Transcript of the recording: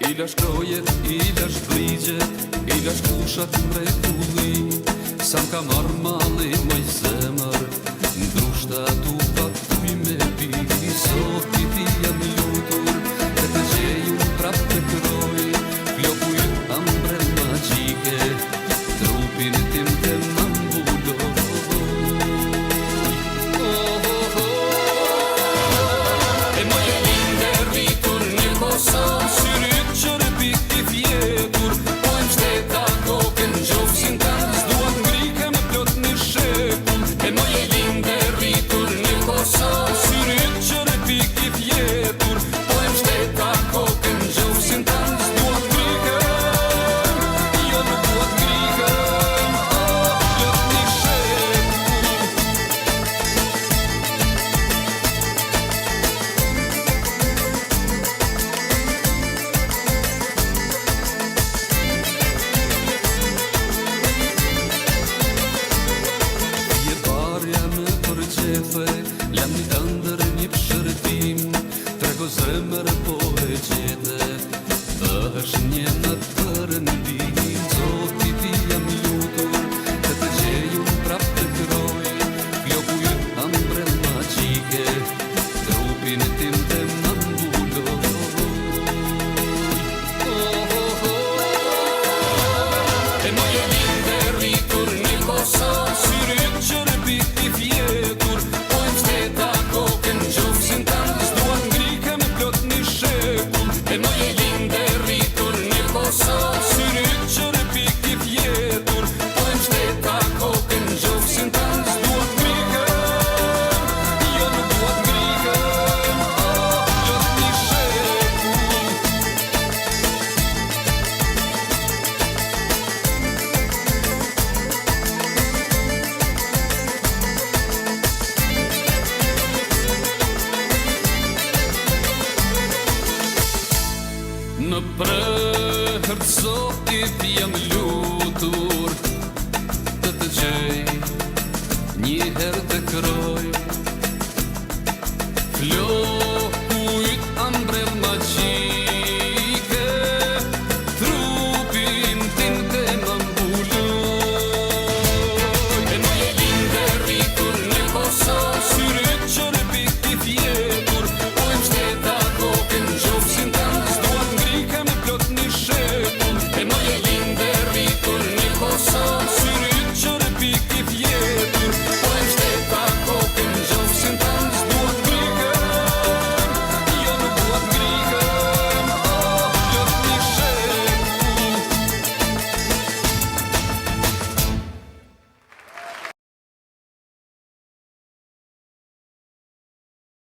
I lash krojet, i lash brigjet, i lash kushat mrekulli. Sa m'ka marrë malli moj zemër, ndrushta tu patuj me pi. Sot ti jam lutur, e të gjej unë prap të kroj. Flokuj ambrel magjike, trupin tim të m'ambulloj. E moj e linde rritur një Kosovë, syrit që rëpik i fjetur, po e mshteta kokën gjofsin tanë, s'duat ngrike me plot një shekull. E moj e linde rritur një Kosovë, syrit që rëpik i fjetur, po e mshteta kokën gjofsin tanë, s'duat ngrike, jo nuk duat ngrike, plot një shekull. Lam një tëndër një pëshërtim, trego zemër po e gjete, është një në të rëndim. Zoti ti jam lutur, e të gjej unë prap të kroj. Flokuj ambrel magjike, trupin tim të m'ambulloj. E moj e linde rritur një Kosovë, syrit që rëpik i fjetur, po e mshteta kokën gjofsin tanë, s'duat ngrike me plot një shekull. E moj e linde rritur një Kosovë, syrit që rëpik i fjetur, po e mshteta kokën gjofsin tanë, s'duat ngrike, jo nuk duat ngrike, plot një shekull. Në prehër të Zotit jam lutur, të të gjej një herë të kroj.